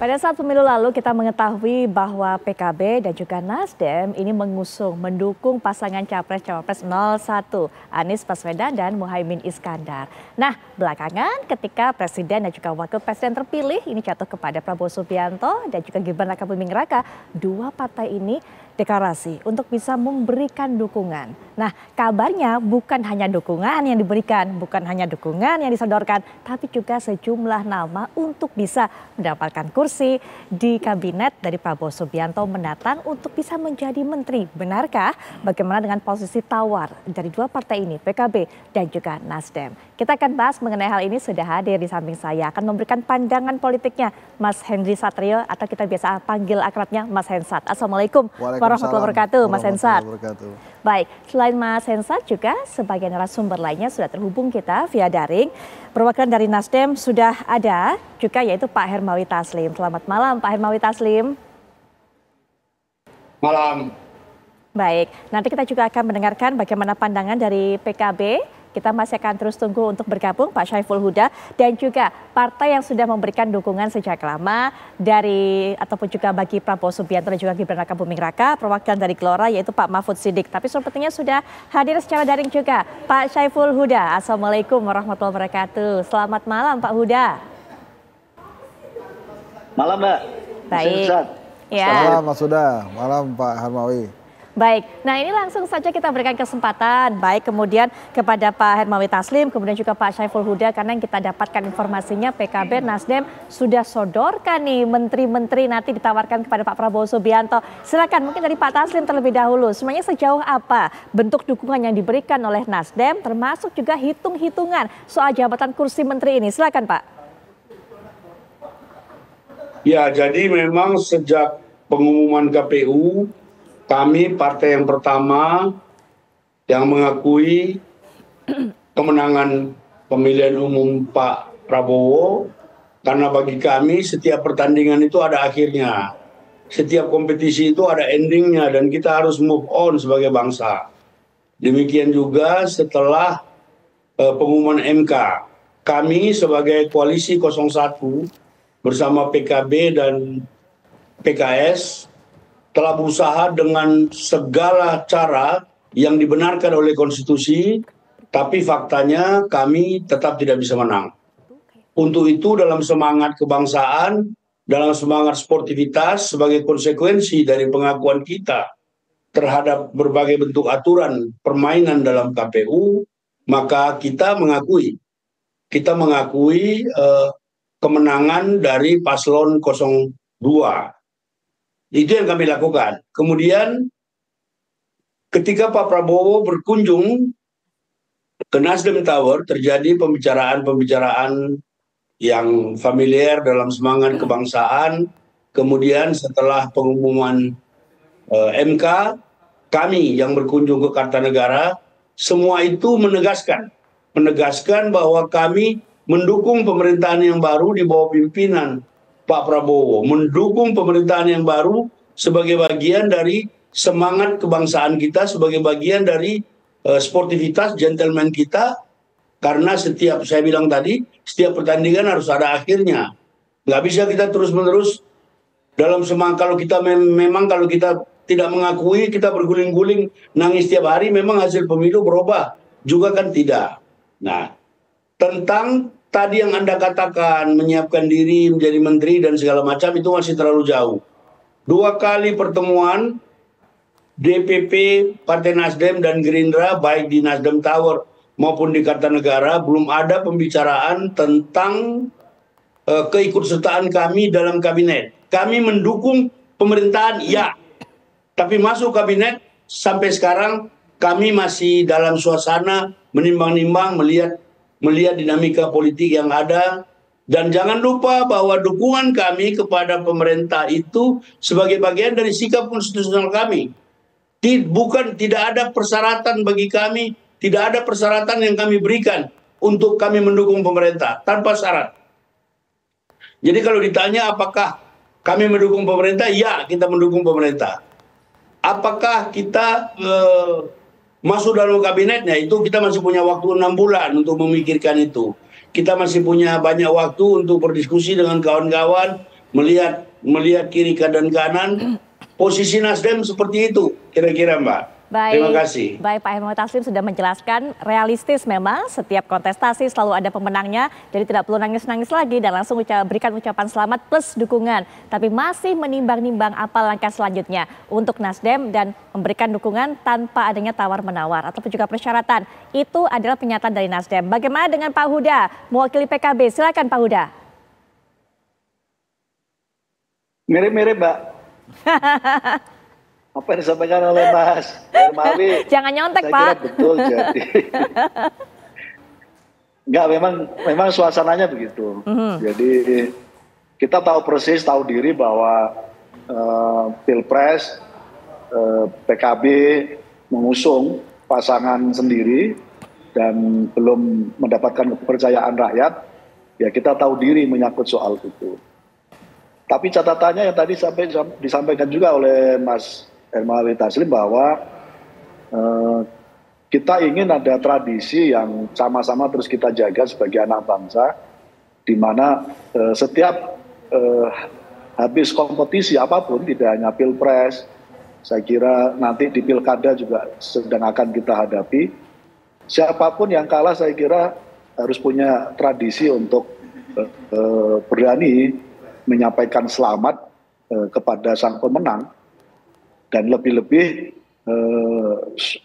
Pada saat pemilu lalu kita mengetahui bahwa PKB dan juga Nasdem ini mendukung pasangan Capres-Cawapres 01 Anies Baswedan dan Muhaimin Iskandar. Nah, belakangan ketika Presiden dan juga Wakil Presiden terpilih ini jatuh kepada Prabowo Subianto dan juga Gibran Rakabuming Raka, dua partai ini deklarasi untuk bisa memberikan dukungan. Nah, kabarnya bukan hanya dukungan yang diberikan, bukan hanya dukungan yang disodorkan, tapi juga sejumlah nama untuk bisa mendapatkan kursi di kabinet dari Prabowo Subianto mendatang untuk bisa menjadi menteri. Benarkah? Bagaimana dengan posisi tawar dari dua partai ini, PKB dan juga Nasdem? Kita akan bahas mengenai hal ini, sudah hadir di samping saya. Akan memberikan pandangan politiknya Mas Henry Satrio atau kita biasa panggil akrabnya Mas Hensat. Assalamualaikum warahmatullahi wabarakatuh, Mas Hensat. Baik, selain Mas Hensat juga sebagai narasumber lainnya sudah terhubung kita via daring. Perwakilan dari Nasdem sudah ada juga yaitu Pak Hermawi Taslim. Selamat malam Pak Hermawi Taslim. Malam. Baik, nanti kita juga akan mendengarkan bagaimana pandangan dari PKB. Kita masih akan terus tunggu untuk bergabung Pak Syaiful Huda dan juga partai yang sudah memberikan dukungan sejak lama dari ataupun juga bagi Prabowo Subianto dan juga Gibran Rakabuming Raka, perwakilan dari Gelora yaitu Pak Mahfud Siddiq. Tapi sepertinya sudah hadir secara daring juga Pak Syaiful Huda. Assalamualaikum warahmatullahi wabarakatuh. Selamat malam Pak Huda. Malam Mbak. Baik. Ya. Malam Mas Huda, malam Pak Hermawi. Baik, nah ini langsung saja kita berikan kesempatan baik kemudian kepada Pak Hermawi Taslim, kemudian juga Pak Syaiful Huda karena yang kita dapatkan informasinya PKB, Nasdem sudah sodorkan nih menteri-menteri nanti ditawarkan kepada Pak Prabowo Subianto. Silakan mungkin dari Pak Taslim terlebih dahulu, semuanya sejauh apa bentuk dukungan yang diberikan oleh Nasdem termasuk juga hitung-hitungan soal jabatan kursi menteri ini. Silakan Pak. Ya, jadi memang sejak pengumuman KPU kami partai yang pertama yang mengakui kemenangan pemilihan umum Pak Prabowo, karena bagi kami setiap pertandingan itu ada akhirnya, setiap kompetisi itu ada endingnya dan kita harus move on sebagai bangsa. Demikian juga setelah pengumuman MK, kami sebagai koalisi 01 bersama PKB dan PKS telah berusaha dengan segala cara yang dibenarkan oleh konstitusi, tapi faktanya kami tetap tidak bisa menang. Untuk itu dalam semangat kebangsaan, dalam semangat sportivitas sebagai konsekuensi dari pengakuan kita terhadap berbagai bentuk aturan permainan dalam KPU, maka kita mengakui kemenangan dari paslon 02. Itu yang kami lakukan. Kemudian ketika Pak Prabowo berkunjung ke Nasdem Tower, terjadi pembicaraan yang familiar dalam semangat kebangsaan. Kemudian setelah pengumuman MK, kami yang berkunjung ke Kartanegara, semua itu menegaskan bahwa kami mendukung pemerintahan yang baru di bawah pimpinan Pak Prabowo, mendukung pemerintahan yang baru sebagai bagian dari semangat kebangsaan kita, sebagai bagian dari sportivitas gentleman kita, karena saya bilang tadi, setiap pertandingan harus ada akhirnya. Nggak bisa kita terus-menerus dalam semangat, kalau kita kalau kita tidak mengakui, kita berguling-guling, nangis setiap hari, memang hasil pemilu berubah juga kan tidak. Nah, tentang tadi yang Anda katakan, menyiapkan diri menjadi menteri dan segala macam, itu masih terlalu jauh. 2 kali pertemuan DPP, Partai Nasdem dan Gerindra, baik di Nasdem Tower maupun di Kartanegara, belum ada pembicaraan tentang keikutsertaan kami dalam kabinet. Kami mendukung pemerintahan, ya. Tapi masuk kabinet, sampai sekarang kami masih dalam suasana menimbang-nimbang, melihat dinamika politik yang ada, dan jangan lupa bahwa dukungan kami kepada pemerintah itu sebagai bagian dari sikap konstitusional kami. Tidak ada persyaratan bagi kami, tidak ada persyaratan yang kami berikan untuk kami mendukung pemerintah, tanpa syarat. Jadi kalau ditanya apakah kami mendukung pemerintah, ya, kita mendukung pemerintah. Apakah kita masuk dalam kabinetnya, itu kita masih punya waktu 6 bulan untuk memikirkan itu. Kita masih punya banyak waktu untuk berdiskusi dengan kawan-kawan, melihat kiri dan kanan, posisi Nasdem seperti itu kira-kira Mbak. Terima kasih. Baik, Pak Hermawi Taslim sudah menjelaskan realistis memang setiap kontestasi selalu ada pemenangnya, jadi tidak perlu nangis-nangis lagi dan langsung berikan ucapan selamat plus dukungan. Tapi masih menimbang-nimbang apa langkah selanjutnya untuk Nasdem dan memberikan dukungan tanpa adanya tawar-menawar ataupun juga persyaratan. Itu adalah pernyataan dari Nasdem. Bagaimana dengan Pak Huda, mewakili PKB? Silakan Pak Huda. Mirip-mirip, Mbak. Apa yang disampaikan oleh Mas Hermawi? Jangan nyontek, saya Pak. kira betul jadi. Enggak, memang suasananya begitu. Jadi kita tahu persis, tahu diri bahwa Pilpres PKB mengusung pasangan sendiri dan belum mendapatkan kepercayaan rakyat. Ya kita tahu diri menyangkut soal itu. Tapi catatannya yang tadi disampaikan juga oleh Mas Hermawi Taslim bahwa kita ingin ada tradisi yang sama-sama terus kita jaga sebagai anak bangsa, di mana setiap habis kompetisi apapun, tidak hanya Pilpres, saya kira nanti di Pilkada juga sedang akan kita hadapi. Siapapun yang kalah saya kira harus punya tradisi untuk berani menyampaikan selamat kepada sang pemenang. Dan lebih-lebih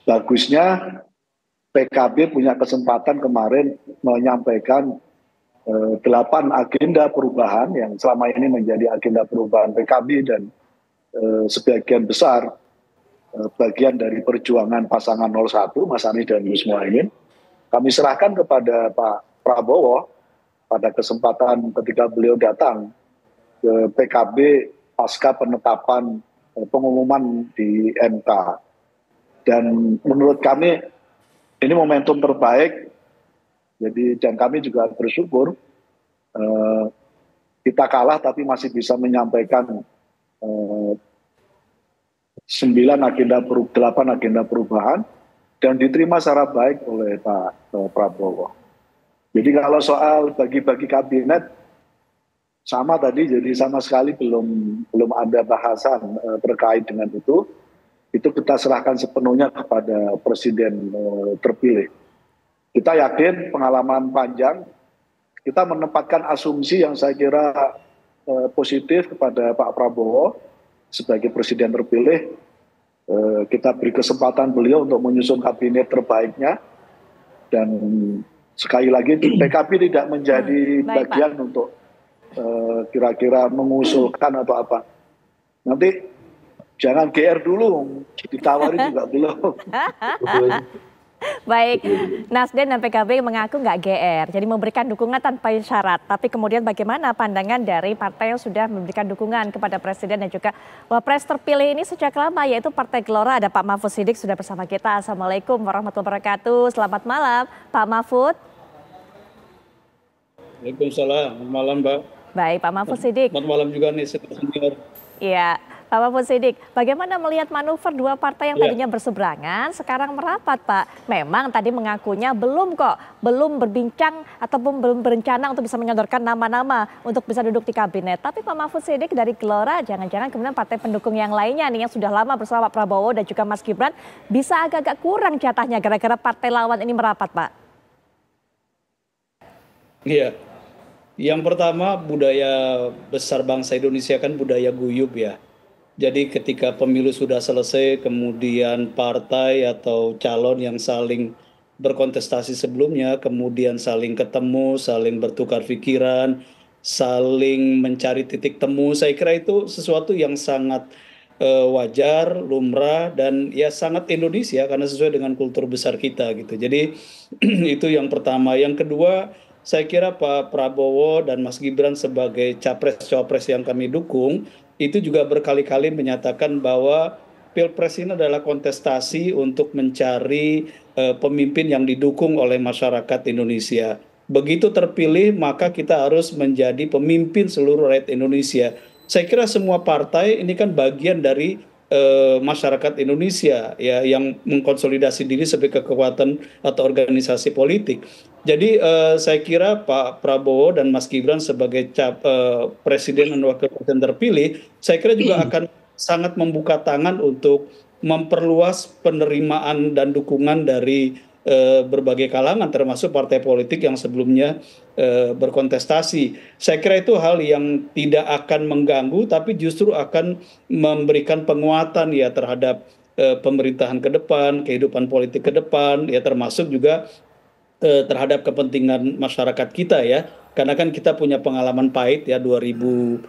bagusnya PKB punya kesempatan kemarin menyampaikan 8 agenda perubahan yang selama ini menjadi agenda perubahan PKB dan sebagian besar bagian dari perjuangan pasangan 01 Mas Anies dan Gus Muhaimin. Kami serahkan kepada Pak Prabowo pada kesempatan ketika beliau datang ke PKB pasca penetapan pengumuman di MK. Dan menurut kami ini momentum terbaik. Jadi dan kami juga bersyukur kita kalah tapi masih bisa menyampaikan 8 agenda perubahan dan diterima secara baik oleh Pak Prabowo. Jadi kalau soal bagi-bagi kabinet sama tadi, jadi sama sekali belum ada bahasan terkait dengan itu. Itu kita serahkan sepenuhnya kepada Presiden terpilih. Kita yakin pengalaman panjang, kita menempatkan asumsi yang saya kira positif kepada Pak Prabowo sebagai Presiden terpilih. Kita beri kesempatan beliau untuk menyusun kabinet terbaiknya. Dan sekali lagi PKB tidak menjadi bagian untuk kira-kira mengusulkan atau apa. Nanti jangan GR dulu, ditawari juga belum. Baik, Nasdem dan PKB mengaku nggak GR, jadi memberikan dukungan tanpa syarat. Tapi kemudian bagaimana pandangan dari partai yang sudah memberikan dukungan kepada Presiden dan juga Wapres terpilih ini sejak lama, yaitu Partai Gelora. Ada Pak Mahfud Siddiq sudah bersama kita. Assalamualaikum warahmatullahi wabarakatuh. Selamat malam, Pak Mahfud. Waalaikumsalam, selamat malam Mbak. Baik, Pak Mahfud Siddiq. Selamat malam juga nih, senior. Iya, Pak Mahfud Siddiq, bagaimana melihat manuver dua partai yang tadinya berseberangan, sekarang merapat Pak? Memang tadi mengakunya belum berbincang ataupun belum berencana untuk bisa menyodorkan nama-nama untuk bisa duduk di kabinet. Tapi Pak Mahfud Siddiq dari Gelora, jangan-jangan kemudian partai pendukung yang lainnya nih yang sudah lama bersama Pak Prabowo dan juga Mas Gibran bisa agak-agak kurang jatahnya gara-gara partai lawan ini merapat Pak? Iya. Yang pertama, budaya besar bangsa Indonesia kan budaya guyub ya. Jadi ketika pemilu sudah selesai, kemudian partai atau calon yang saling berkontestasi sebelumnya, kemudian saling ketemu, saling bertukar pikiran, saling mencari titik temu. Saya kira itu sesuatu yang sangat wajar, lumrah, dan ya sangat Indonesia karena sesuai dengan kultur besar kita gitu. Jadi itu yang pertama. Yang kedua, saya kira Pak Prabowo dan Mas Gibran sebagai capres-cawapres yang kami dukung, itu juga berkali-kali menyatakan bahwa Pilpres ini adalah kontestasi untuk mencari pemimpin yang didukung oleh masyarakat Indonesia. Begitu terpilih, maka kita harus menjadi pemimpin seluruh rakyat Indonesia. Saya kira semua partai ini kan bagian dari masyarakat Indonesia ya yang mengkonsolidasi diri sebagai kekuatan atau organisasi politik. Jadi saya kira Pak Prabowo dan Mas Gibran sebagai presiden dan wakil presiden terpilih, saya kira juga akan sangat membuka tangan untuk memperluas penerimaan dan dukungan dari berbagai kalangan termasuk partai politik yang sebelumnya berkontestasi. Saya kira itu hal yang tidak akan mengganggu tapi justru akan memberikan penguatan ya terhadap pemerintahan ke depan, kehidupan politik ke depan ya termasuk juga terhadap kepentingan masyarakat kita ya. Karena kan kita punya pengalaman pahit ya 2019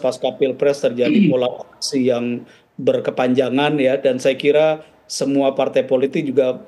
pasca Pilpres terjadi polarisasi yang berkepanjangan ya dan saya kira semua partai politik juga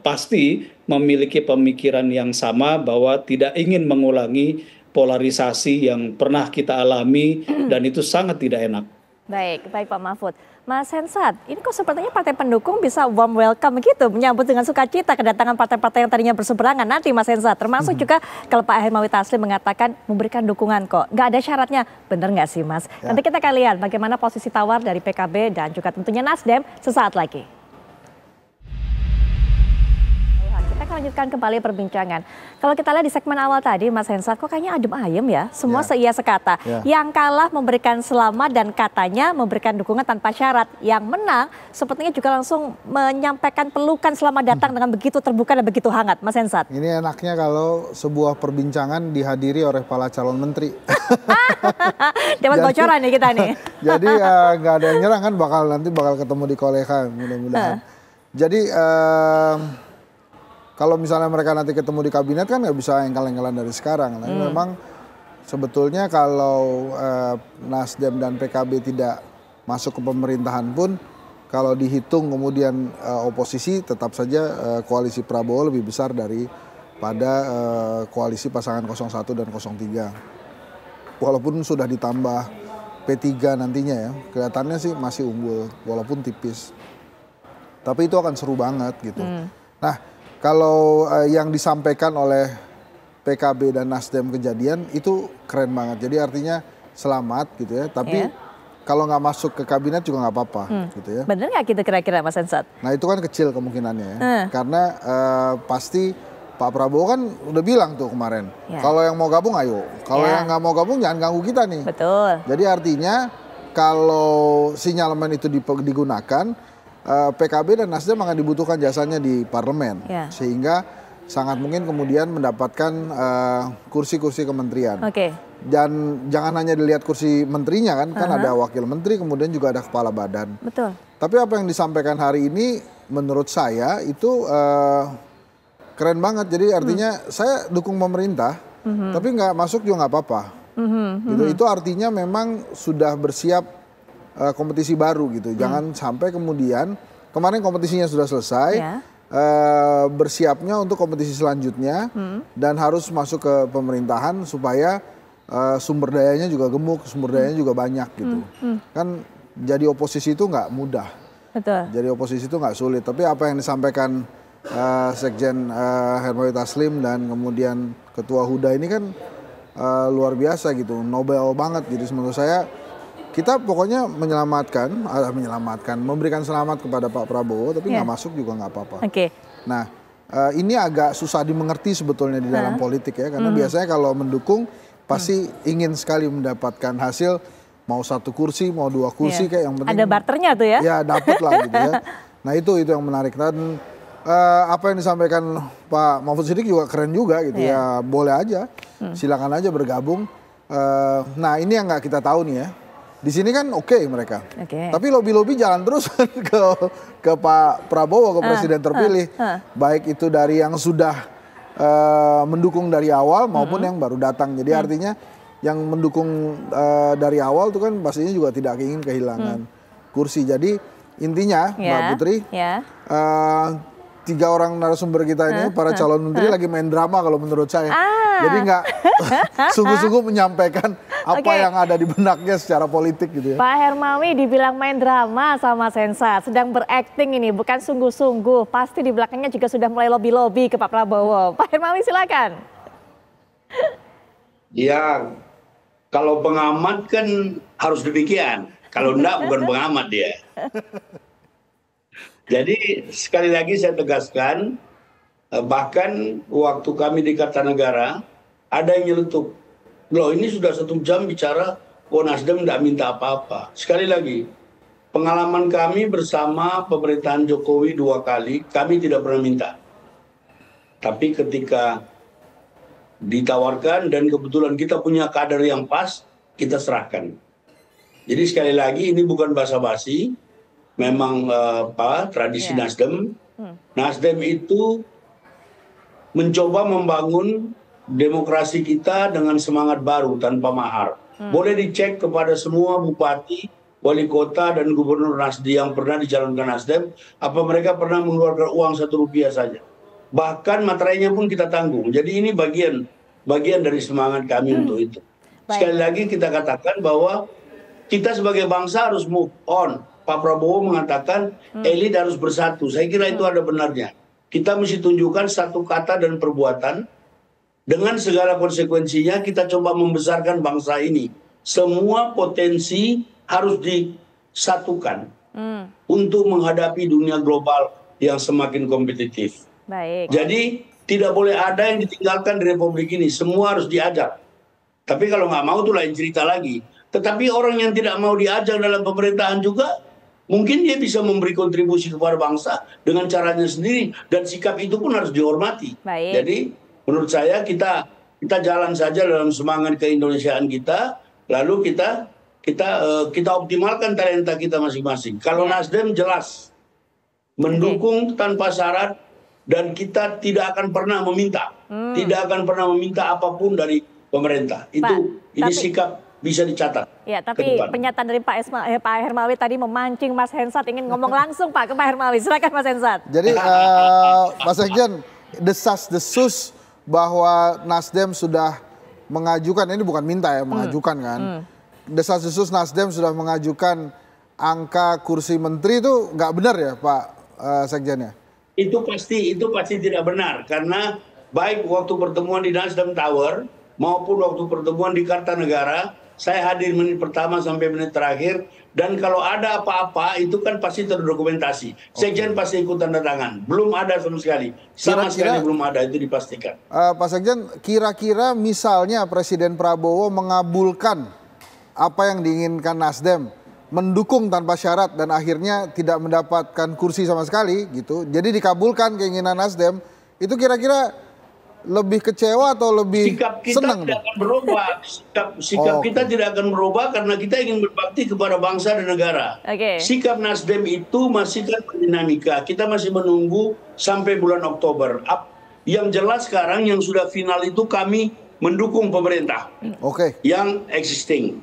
pasti memiliki pemikiran yang sama bahwa tidak ingin mengulangi polarisasi yang pernah kita alami dan itu sangat tidak enak. Baik Pak Mahfud. Mas Hensat, ini kok sepertinya partai pendukung bisa warm welcome gitu, menyambut dengan sukacita kedatangan partai-partai yang tadinya berseberangan nanti Mas Hensat. Termasuk juga kalau Pak Hermawi Taslim mengatakan memberikan dukungan kok, nggak ada syaratnya. Bener nggak sih Mas? Ya. Nanti kita akan lihat bagaimana posisi tawar dari PKB dan juga tentunya Nasdem sesaat lagi. Kita akan lanjutkan kembali perbincangan. Kalau kita lihat di segmen awal tadi, Mas Hensat, kok kayaknya adem ayem ya? Semua seia sekata. Yang kalah memberikan selamat dan katanya memberikan dukungan tanpa syarat. Yang menang sepertinya juga langsung menyampaikan pelukan selamat datang dengan begitu terbuka dan begitu hangat, Mas Hensat. Ini enaknya kalau sebuah perbincangan dihadiri oleh para calon menteri. Dapat bocoran nih kita nih. Jadi nggak ada yang nyerang kan, nanti bakal ketemu di kolekan mudah-mudahan. Jadi kalau misalnya mereka nanti ketemu di kabinet kan nggak bisa engkal-engkalan dari sekarang. Nah, memang sebetulnya kalau Nasdem dan PKB tidak masuk ke pemerintahan pun, kalau dihitung kemudian oposisi tetap saja koalisi Prabowo lebih besar daripada koalisi pasangan 01 dan 03. Walaupun sudah ditambah P3 nantinya ya, kelihatannya sih masih unggul walaupun tipis. Tapi itu akan seru banget gitu. Nah, kalau yang disampaikan oleh PKB dan Nasdem kejadian itu keren banget. Jadi artinya selamat gitu ya. Tapi kalau nggak masuk ke kabinet juga nggak apa-apa gitu ya. Bener nggak gitu kira-kira Mas Hensat? Nah itu kan kecil kemungkinannya ya. Karena pasti Pak Prabowo kan udah bilang tuh kemarin. Kalau yang mau gabung ayo. Kalau yang nggak mau gabung jangan ganggu kita nih. Betul. Jadi artinya kalau sinyalemen itu digunakan, PKB dan Nasdem akan dibutuhkan jasanya di parlemen, sehingga sangat mungkin kemudian mendapatkan kursi-kursi kementerian. Dan jangan hanya dilihat kursi menterinya kan ada wakil menteri, kemudian juga ada kepala badan. Betul. Tapi apa yang disampaikan hari ini menurut saya itu keren banget. Jadi artinya saya dukung pemerintah, tapi nggak masuk juga nggak apa-apa. Gitu. Itu artinya memang sudah bersiap kompetisi baru gitu. Jangan sampai kemudian kemarin kompetisinya sudah selesai, bersiapnya untuk kompetisi selanjutnya dan harus masuk ke pemerintahan supaya sumber dayanya juga gemuk, sumber dayanya juga banyak gitu. Kan jadi oposisi itu nggak mudah. Betul. Jadi oposisi itu nggak sulit. Tapi apa yang disampaikan Sekjen Hermawi Taslim dan kemudian Ketua Huda ini kan luar biasa gitu, nobel banget. Jadi menurut saya kita pokoknya memberikan selamat kepada Pak Prabowo, tapi nggak masuk juga nggak apa-apa. Nah, ini agak susah dimengerti sebetulnya di dalam politik ya, karena biasanya kalau mendukung pasti ingin sekali mendapatkan hasil, mau 1 kursi, mau 2 kursi kayak yang penting. Ada barternya tuh ya? Ya dapet lah gitu ya. Nah itu yang menarik. Dan apa yang disampaikan Pak Mahfud Siddiq juga keren juga gitu ya, boleh aja, silakan aja bergabung. Nah ini yang nggak kita tahu nih ya. Di sini kan oke mereka, tapi lobby-lobby jalan terus ke Pak Prabowo, ke presiden terpilih, baik itu dari yang sudah mendukung dari awal maupun yang baru datang. Jadi artinya yang mendukung dari awal itu kan pastinya juga tidak ingin kehilangan kursi. Jadi intinya Mbak Putri, 3 orang narasumber kita ini, para calon menteri lagi main drama kalau menurut saya. Jadi nggak sungguh-sungguh menyampaikan apa yang ada di benaknya secara politik gitu ya. Pak Hermawi dibilang main drama sama Sensa, sedang berakting ini, bukan sungguh-sungguh. Pasti di belakangnya juga sudah mulai lobby-lobby ke Pak Prabowo. Pak Hermawi silakan. Ya, kalau pengamat kan harus demikian. Kalau enggak bukan pengamat dia. Jadi sekali lagi saya tegaskan, bahkan waktu kami di Kartanegara ada yang nyeletuk, loh ini sudah 1 jam bicara, kok Nasdem tidak minta apa-apa. Sekali lagi, pengalaman kami bersama pemerintahan Jokowi 2 kali, kami tidak pernah minta. Tapi ketika ditawarkan dan kebetulan kita punya kader yang pas, kita serahkan. Jadi sekali lagi ini bukan basa-basi, memang tradisi Nasdem. Nasdem itu mencoba membangun demokrasi kita dengan semangat baru tanpa mahar. Boleh dicek kepada semua bupati, wali kota dan gubernur Nasdem yang pernah dicalonkan Nasdem, apa mereka pernah mengeluarkan uang 1 rupiah saja. Bahkan materainya pun kita tanggung. Jadi ini bagian dari semangat kami untuk itu. Sekali lagi kita katakan bahwa kita sebagai bangsa harus move on. Pak Prabowo mengatakan elit harus bersatu. Saya kira itu ada benarnya. Kita mesti tunjukkan satu kata dan perbuatan. Dengan segala konsekuensinya kita coba membesarkan bangsa ini. Semua potensi harus disatukan untuk menghadapi dunia global yang semakin kompetitif. Baik. Jadi tidak boleh ada yang ditinggalkan di Republik ini. Semua harus diajak. Tapi kalau nggak mau itu lain cerita lagi. Tetapi orang yang tidak mau diajak dalam pemerintahan juga, mungkin dia bisa memberi kontribusi kepada bangsa dengan caranya sendiri. Dan sikap itu pun harus dihormati. Baik. Jadi menurut saya kita jalan saja dalam semangat keindonesiaan kita. Lalu kita optimalkan talenta kita masing-masing. Kalau Nasdem jelas mendukung tanpa syarat. Dan kita tidak akan pernah meminta, tidak akan pernah meminta apapun dari pemerintah. Itu ini sikap bisa dicatat. Ya, tapi pernyataan dari Pak Hermawi tadi memancing Mas Hensat ingin ngomong langsung Pak ke Pak Hermawi. Silakan Mas Hensat. Jadi Mas Sekjen, desas-desus bahwa Nasdem sudah mengajukan, ini bukan minta ya, mengajukan kan. Desas-desus Nasdem sudah mengajukan angka kursi menteri itu nggak benar ya Pak Sekjen ya? Itu pasti tidak benar, karena baik waktu pertemuan di Nasdem Tower maupun waktu pertemuan di Kartanegara, saya hadir menit pertama sampai menit terakhir, dan kalau ada apa-apa itu kan pasti terdokumentasi. Sekjen pasti ikut tanda tangan. Belum ada sama sekali. Sekali belum ada, itu dipastikan. Pak Sekjen, kira-kira misalnya Presiden Prabowo mengabulkan apa yang diinginkan Nasdem, mendukung tanpa syarat dan akhirnya tidak mendapatkan kursi sama sekali gitu. Jadi dikabulkan keinginan Nasdem, itu kira-kira lebih kecewa atau lebih senang? Sikap kita tidak akan berubah. Sikap kita tidak akan berubah karena kita ingin berbakti kepada bangsa dan negara. Sikap Nasdem itu masih kan berdinamika. Kita masih menunggu sampai bulan Oktober. Yang jelas sekarang yang sudah final itu kami mendukung pemerintah yang existing.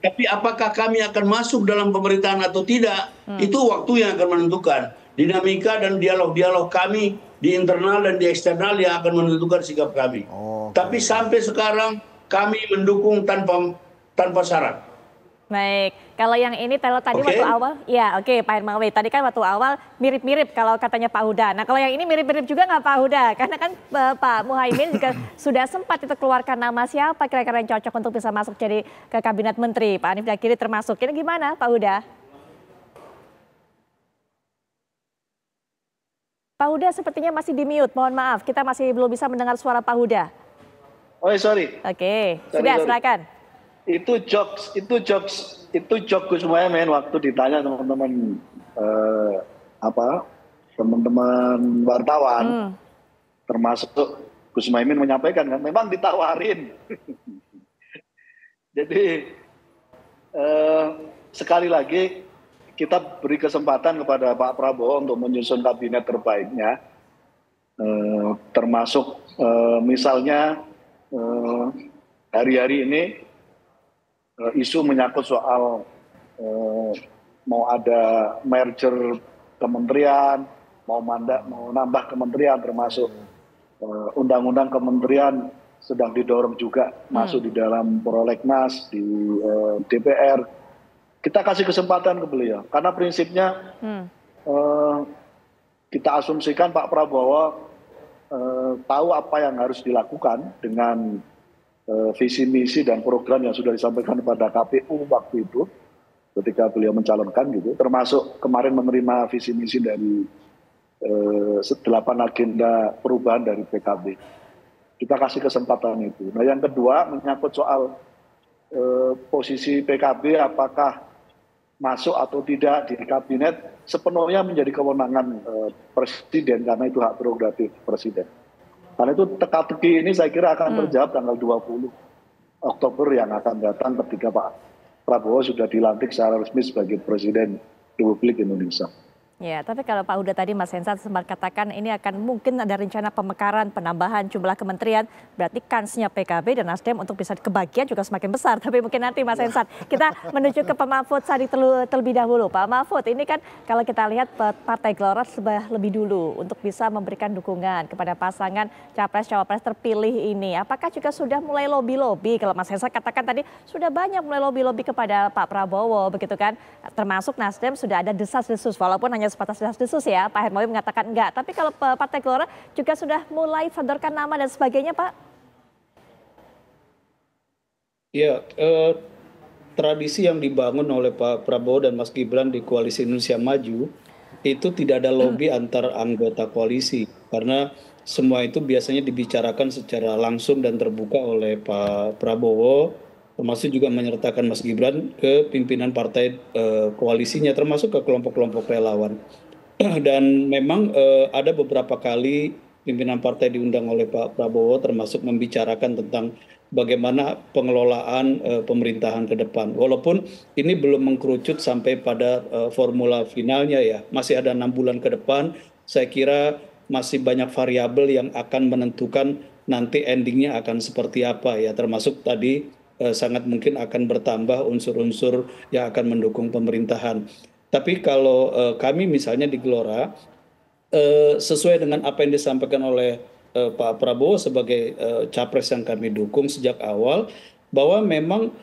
Tapi apakah kami akan masuk dalam pemerintahan atau tidak, itu waktu yang akan menentukan. Dinamika dan dialog-dialog kami di internal dan di eksternal yang akan menentukan sikap kami. Tapi sampai sekarang kami mendukung tanpa syarat. Baik, kalau yang ini tadi waktu awal, ya Pak Hermawi, tadi kan waktu awal mirip-mirip kalau katanya Pak Huda. Nah kalau yang ini mirip-mirip juga nggak Pak Huda? Karena kan Pak Muhaimin juga sudah sempat itu keluarkan nama siapa kira-kira yang cocok untuk bisa masuk jadi ke kabinet menteri. Pak Hanif Dakiri termasuk. Ini gimana Pak Huda? Pak Huda sepertinya masih di mute, mohon maaf. Kita masih belum bisa mendengar suara Pak Huda. Oh sorry. Sudah silakan. Itu jokes Gus Muhaimin waktu ditanya teman-teman teman-teman wartawan, termasuk Gus Muhaimin menyampaikan kan, memang ditawarin. Jadi sekali lagi kita beri kesempatan kepada Pak Prabowo untuk menyusun kabinet terbaiknya, termasuk misalnya hari-hari ini isu menyangkut soal mau ada merger kementerian, mau nambah kementerian, termasuk undang-undang kementerian sedang didorong juga masuk di dalam prolegnas di DPR. Kita kasih kesempatan ke beliau, karena prinsipnya kita asumsikan Pak Prabowo tahu apa yang harus dilakukan dengan visi misi dan program yang sudah disampaikan kepada KPU waktu itu. ketika beliau mencalonkan gitu, termasuk kemarin menerima visi misi dari 8 agenda perubahan dari PKB. Kita kasih kesempatan itu. Nah yang kedua menyangkut soal posisi PKB apakah masuk atau tidak di kabinet, sepenuhnya menjadi kewenangan presiden karena itu hak prerogatif presiden. Karena itu teka-teki ini saya kira akan terjawab tanggal 20 Oktober yang akan datang ketika Pak Prabowo sudah dilantik secara resmi sebagai Presiden Republik Indonesia. Ya, tapi kalau Pak Huda tadi Mas Hensat sempat katakan ini akan mungkin ada rencana pemekaran, penambahan jumlah kementerian, berarti kansnya PKB dan Nasdem untuk bisa kebagian juga semakin besar. Tapi mungkin nanti Mas Hensat, kita menuju ke Pak Mahfud Sadiq terlebih dahulu. Pak Mahfud, ini kan kalau kita lihat Partai Gelora sudah lebih dulu untuk bisa memberikan dukungan kepada pasangan Capres-Cawapres terpilih ini. Apakah juga sudah mulai lobby-lobby? Kalau Mas Hensat katakan tadi sudah banyak mulai lobby-lobby kepada Pak Prabowo, begitu kan? Termasuk Nasdem sudah ada desas-desus, walaupun hanya sebatas desas-desus ya, Pak Hermawi mengatakan enggak. Tapi kalau Partai Gelora juga sudah mulai sodorkan nama dan sebagainya, Pak? Ya, tradisi yang dibangun oleh Pak Prabowo dan Mas Gibran di Koalisi Indonesia Maju itu tidak ada lobby antar anggota koalisi, karena semua itu biasanya dibicarakan secara langsung dan terbuka oleh Pak Prabowo, termasuk juga menyertakan Mas Gibran ke pimpinan partai koalisinya, termasuk ke kelompok-kelompok relawan. Dan memang ada beberapa kali pimpinan partai diundang oleh Pak Prabowo, termasuk membicarakan tentang bagaimana pengelolaan pemerintahan ke depan. Walaupun ini belum mengkerucut sampai pada formula finalnya ya, masih ada 6 bulan ke depan. Saya kira masih banyak variabel yang akan menentukan nanti endingnya akan seperti apa ya, termasuk tadi sangat mungkin akan bertambah unsur-unsur yang akan mendukung pemerintahan. Tapi kalau kami misalnya di Gelora, sesuai dengan apa yang disampaikan oleh Pak Prabowo sebagai capres yang kami dukung sejak awal, bahwa memang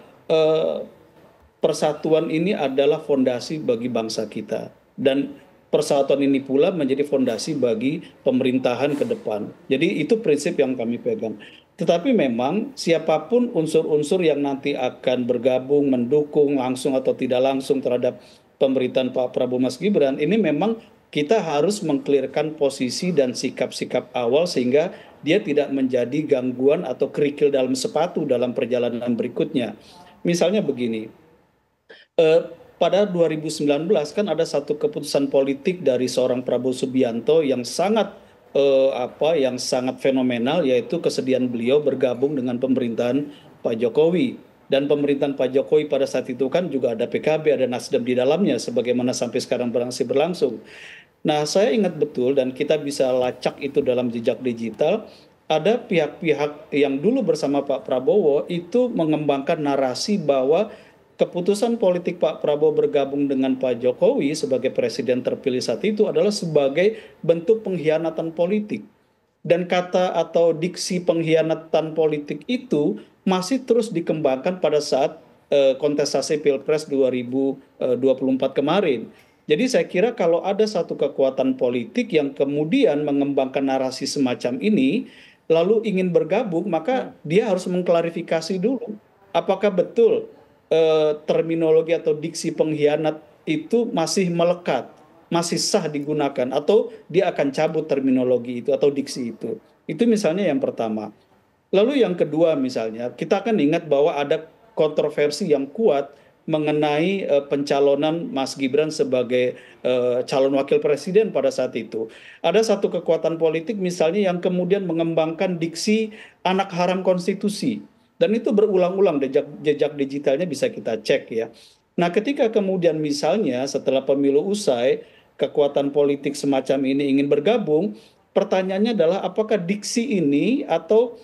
persatuan ini adalah fondasi bagi bangsa kita. Dan persatuan ini pula menjadi fondasi bagi pemerintahan ke depan. Jadi itu prinsip yang kami pegang. Tetapi memang siapapun unsur-unsur yang nanti akan bergabung, mendukung langsung atau tidak langsung terhadap pemerintahan Pak Prabowo Mas Gibran, ini memang kita harus mengklirkan posisi dan sikap-sikap awal sehingga dia tidak menjadi gangguan atau kerikil dalam sepatu dalam perjalanan berikutnya. Misalnya begini, pada 2019 kan ada satu keputusan politik dari seorang Prabowo Subianto yang sangat fenomenal, yaitu kesediaan beliau bergabung dengan pemerintahan Pak Jokowi. Dan pemerintahan Pak Jokowi pada saat itu kan juga ada PKB, ada Nasdem di dalamnya, sebagaimana sampai sekarang masih berlangsung. Nah, saya ingat betul dan kita bisa lacak itu dalam jejak digital, ada pihak-pihak yang dulu bersama Pak Prabowo itu mengembangkan narasi bahwa keputusan politik Pak Prabowo bergabung dengan Pak Jokowi sebagai presiden terpilih saat itu adalah sebagai bentuk pengkhianatan politik. Dan kata atau diksi pengkhianatan politik itu masih terus dikembangkan pada saat kontestasi Pilpres 2024 kemarin. Jadi saya kira kalau ada satu kekuatan politik yang kemudian mengembangkan narasi semacam ini, lalu ingin bergabung, maka dia harus mengklarifikasi dulu. Apakah betul terminologi atau diksi pengkhianat itu masih melekat, masih sah digunakan, atau dia akan cabut terminologi itu atau diksi itu. Itu misalnya yang pertama. Lalu yang kedua misalnya, kita akan ingat bahwa ada kontroversi yang kuat mengenai pencalonan Mas Gibran sebagai calon wakil presiden pada saat itu. Ada satu kekuatan politik misalnya yang kemudian mengembangkan diksi anak haram konstitusi. Dan itu berulang-ulang, jejak digitalnya bisa kita cek ya. Nah ketika kemudian misalnya setelah pemilu usai, kekuatan politik semacam ini ingin bergabung, pertanyaannya adalah apakah diksi ini atau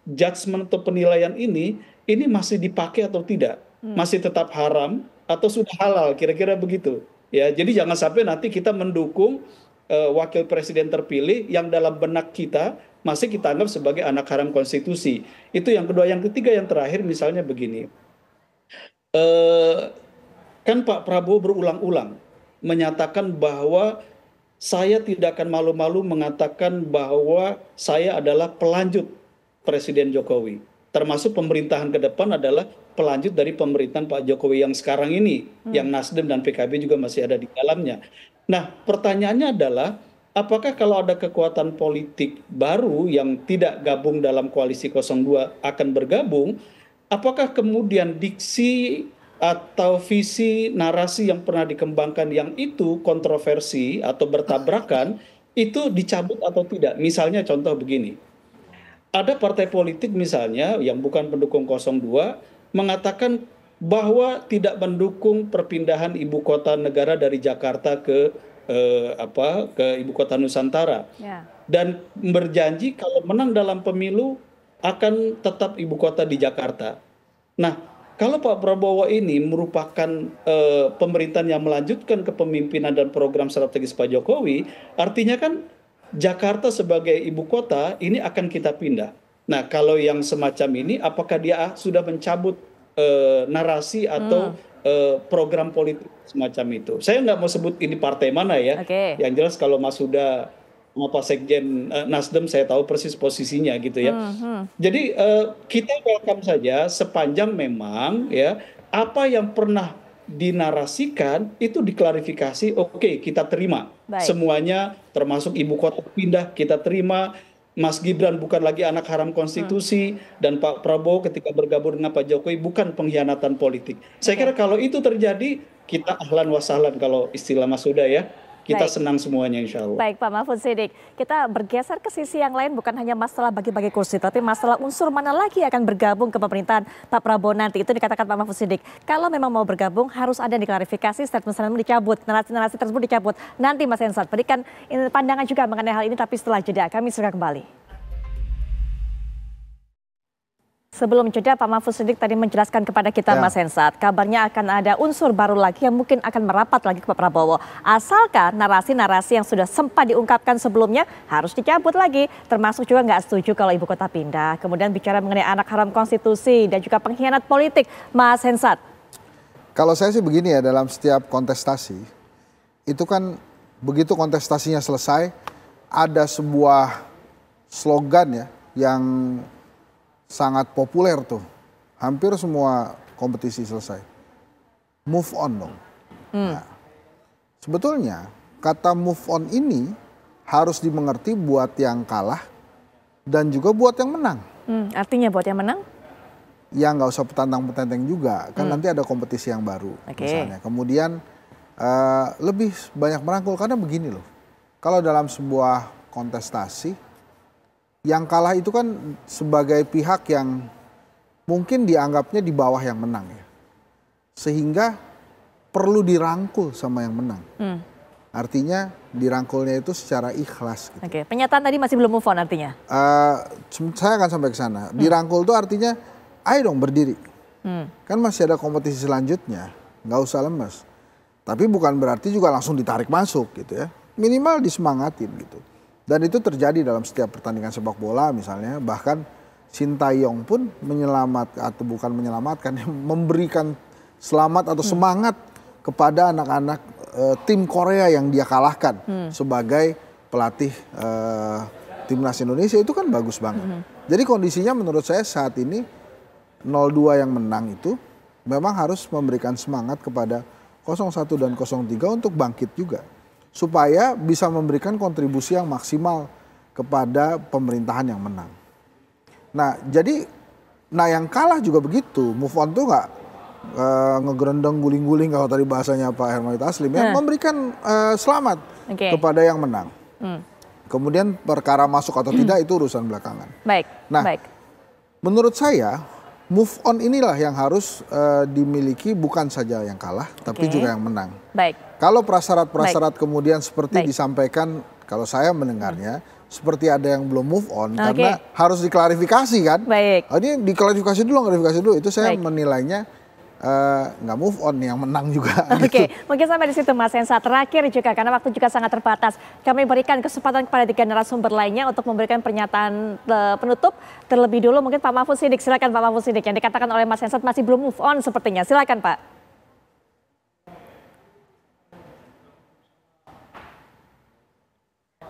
judgement atau penilaian ini masih dipakai atau tidak, masih tetap haram atau sudah halal, kira-kira begitu. Ya, jadi jangan sampai nanti kita mendukung wakil presiden terpilih yang dalam benak kita masih kita anggap sebagai anak haram konstitusi. Itu yang kedua. Yang ketiga, yang terakhir misalnya begini, kan Pak Prabowo berulang-ulang menyatakan bahwa saya tidak akan malu-malu mengatakan bahwa saya adalah pelanjut Presiden Jokowi. termasuk pemerintahan ke depan adalah pelanjut dari pemerintahan Pak Jokowi yang sekarang ini, yang Nasdem dan PKB juga masih ada di dalamnya. Nah, pertanyaannya adalah, apakah kalau ada kekuatan politik baru yang tidak gabung dalam koalisi 02 akan bergabung, apakah kemudian diksi atau visi narasi yang pernah dikembangkan yang itu kontroversi atau bertabrakan, itu dicabut atau tidak? Misalnya contoh begini, ada partai politik misalnya yang bukan pendukung 02 mengatakan bahwa tidak mendukung perpindahan ibu kota negara dari Jakarta ke ibu kota Nusantara, dan berjanji kalau menang dalam pemilu akan tetap ibu kota di Jakarta. Nah, kalau Pak Prabowo ini merupakan pemerintahan yang melanjutkan kepemimpinan dan program strategis Pak Jokowi, artinya kan Jakarta sebagai ibu kota ini akan kita pindah. Nah, kalau yang semacam ini, apakah dia sudah mencabut narasi atau program politik semacam itu? Saya nggak mau sebut ini partai mana ya. Yang jelas kalau Mas Huda sama Pak Sekjen Nasdem, saya tahu persis posisinya gitu ya. Jadi kita welcome saja sepanjang memang ya apa yang pernah dinarasikan itu diklarifikasi. Oke, kita terima. Semuanya termasuk ibu kota pindah kita terima. Mas Gibran bukan lagi anak haram konstitusi, dan Pak Prabowo ketika bergabung dengan Pak Jokowi bukan pengkhianatan politik. Saya kira kalau itu terjadi, kita ahlan wa sahlan kalau istilah Mas Huda ya. Kita senang semuanya insya Allah. Baik Pak Mahfud Siddiq, kita bergeser ke sisi yang lain, bukan hanya masalah bagi-bagi kursi, tapi masalah unsur mana lagi akan bergabung ke pemerintahan Pak Prabowo nanti. Itu dikatakan Pak Mahfud Siddiq, kalau memang mau bergabung harus ada yang diklarifikasi, statement-statement dicabut, narasi-narasi tersebut dicabut. Nanti Mas Hensat berikan pandangan juga mengenai hal ini, tapi setelah jeda kami segera kembali. Sebelum jeda, Pak Mahfud Siddiq tadi menjelaskan kepada kita Mas Hensat, kabarnya akan ada unsur baru lagi yang mungkin akan merapat lagi ke Pak Prabowo. Asalkan narasi-narasi yang sudah sempat diungkapkan sebelumnya harus dicabut lagi. Termasuk juga nggak setuju kalau ibu kota pindah. Kemudian bicara mengenai anak haram konstitusi dan juga pengkhianat politik. Mas Hensat. Kalau saya sih begini ya, dalam setiap kontestasi, itu kan begitu kontestasinya selesai, ada sebuah slogan ya yang sangat populer tuh. Hampir semua kompetisi selesai. Move on dong. Nah, sebetulnya kata move on ini harus dimengerti buat yang kalah dan juga buat yang menang. Artinya buat yang menang? Ya nggak usah petantang-petenteng juga. Kan nanti ada kompetisi yang baru misalnya. Kemudian lebih banyak merangkul. Karena begini loh. Kalau dalam sebuah kontestasi, yang kalah itu kan sebagai pihak yang mungkin dianggapnya di bawah yang menang ya. Sehingga perlu dirangkul sama yang menang. Artinya dirangkulnya itu secara ikhlas. Gitu. Pernyataan tadi masih belum move on artinya? Saya akan sampai ke sana. Dirangkul itu artinya ayo dong berdiri. Kan masih ada kompetisi selanjutnya. Nggak usah lemes. Tapi bukan berarti juga langsung ditarik masuk gitu ya. Minimal disemangatin gitu. Dan itu terjadi dalam setiap pertandingan sepak bola misalnya, bahkan Sintayong pun memberikan selamat atau semangat kepada anak-anak tim Korea yang dia kalahkan sebagai pelatih timnas Indonesia. Itu kan bagus banget. Jadi kondisinya menurut saya saat ini 02 yang menang itu memang harus memberikan semangat kepada 01 dan 03 untuk bangkit juga. Supaya bisa memberikan kontribusi yang maksimal kepada pemerintahan yang menang. Nah jadi, yang kalah juga begitu. Move on tuh nggak ngegerendeng guling-guling kalau tadi bahasanya Pak Hermawi Taslim ya, memberikan selamat kepada yang menang. Kemudian perkara masuk atau tidak itu urusan belakangan. Menurut saya move on inilah yang harus dimiliki bukan saja yang kalah, tapi juga yang menang. Kalau prasyarat-prasyarat kemudian seperti disampaikan, kalau saya mendengarnya, seperti ada yang belum move on, karena harus diklarifikasi kan. Ini diklarifikasi dulu, itu saya menilainya nggak move on yang menang juga. Mungkin sampai di situ Mas Hensat. Terakhir juga, karena waktu juga sangat terbatas, kami berikan kesempatan kepada 3 narasumber lainnya untuk memberikan pernyataan penutup. Terlebih dulu mungkin Pak Mahfud Siddiq, silakan Pak Mahfud Siddiq. Yang dikatakan oleh Mas Hensat masih belum move on sepertinya, silakan Pak.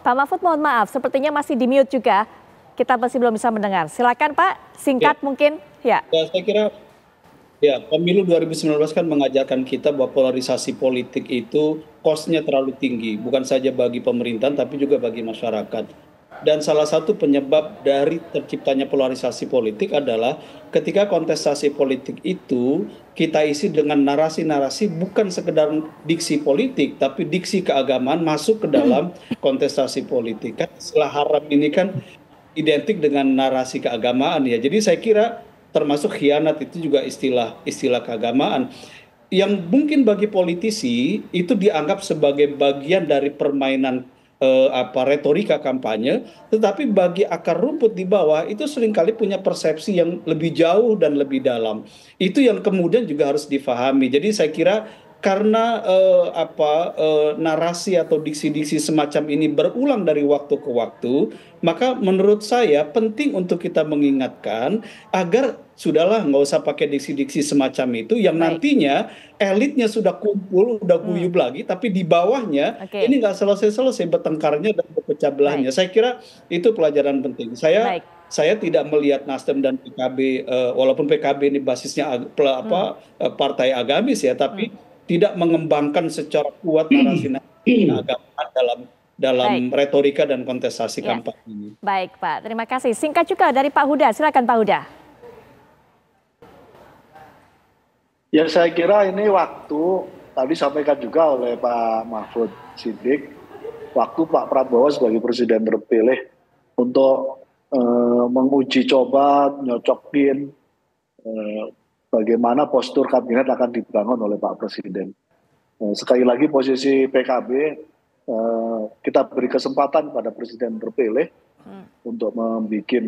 Pak Mahfud mohon maaf, sepertinya masih di mute juga. kita masih belum bisa mendengar. Silakan Pak, singkat mungkin. Ya. Ya, saya kira ya, pemilu 2019 kan mengajarkan kita bahwa polarisasi politik itu cost-nya terlalu tinggi, bukan saja bagi pemerintahan tapi juga bagi masyarakat. Dan salah satu penyebab dari terciptanya polarisasi politik adalah ketika kontestasi politik itu kita isi dengan narasi-narasi bukan sekedar diksi politik, tapi diksi keagamaan masuk ke dalam kontestasi politik. Kan istilah haram ini kan identik dengan narasi keagamaan ya. Jadi saya kira termasuk khianat itu juga istilah keagamaan yang mungkin bagi politisi itu dianggap sebagai bagian dari permainan retorika kampanye, tetapi bagi akar rumput di bawah itu seringkali punya persepsi yang lebih jauh dan lebih dalam. Itu yang kemudian juga harus difahami. Jadi saya kira karena narasi atau diksi-diksi semacam ini berulang dari waktu ke waktu, maka menurut saya penting untuk kita mengingatkan agar sudahlah nggak usah pakai diksi-diksi semacam itu yang nantinya elitnya sudah kumpul, udah guyub lagi, tapi di bawahnya ini nggak selesai-selesai bertengkarnya dan berpecah belahnya. Saya kira itu pelajaran penting. Saya tidak melihat Nasdem dan PKB, walaupun PKB ini basisnya partai agamis ya, tapi tidak mengembangkan secara kuat narasi-narasi agama dalam retorika dan kontestasi kampanye ini. Baik Pak, terima kasih. Singkat juga dari Pak Huda, silakan Pak Huda. Ya saya kira ini waktu, tadi sampaikan juga oleh Pak Mahfud Siddiq, waktu Pak Prabowo sebagai presiden terpilih untuk menguji coba, nyocokin bagaimana postur kabinet akan dibangun oleh Pak Presiden. Sekali lagi posisi PKB, kita beri kesempatan pada Presiden terpilih untuk membuat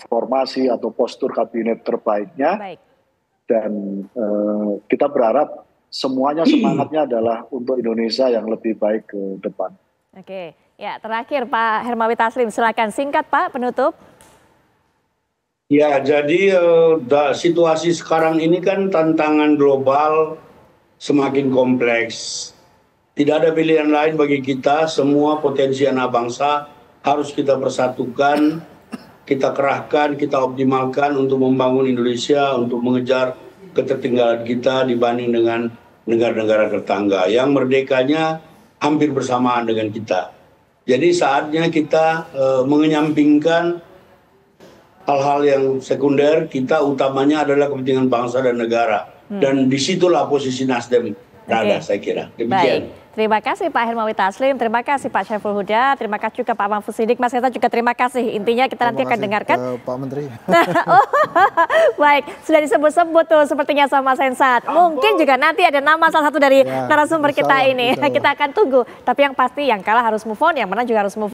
formasi atau postur kabinet terbaiknya. Dan kita berharap semuanya semangatnya adalah untuk Indonesia yang lebih baik ke depan. Oke, ya terakhir Pak Hermawi Taslim, silakan singkat Pak penutup. Ya, jadi situasi sekarang ini kan tantangan global semakin kompleks. Tidak ada pilihan lain bagi kita, semua potensi anak bangsa harus kita persatukan, kita kerahkan, kita optimalkan untuk membangun Indonesia, untuk mengejar ketertinggalan kita dibanding dengan negara-negara tetangga yang merdekanya hampir bersamaan dengan kita. Jadi saatnya kita mengenyampingkan hal-hal yang sekunder, kita utamanya adalah kepentingan bangsa dan negara. Dan disitulah posisi Nasdem berada, saya kira. Demikian. Baik. Terima kasih Pak Hermawi Taslim, terima kasih Pak Syaiful Huda, terima kasih juga Pak Mahfud Siddiq, Mas Heta juga terima kasih. Intinya kita nanti akan dengarkan. Pak Menteri. Baik, sudah disebut-sebut tuh sepertinya sama Sensat. Mungkin juga nanti ada nama salah satu dari narasumber kita ini. Kita akan tunggu. Tapi yang pasti yang kalah harus move on, yang menang juga harus move on.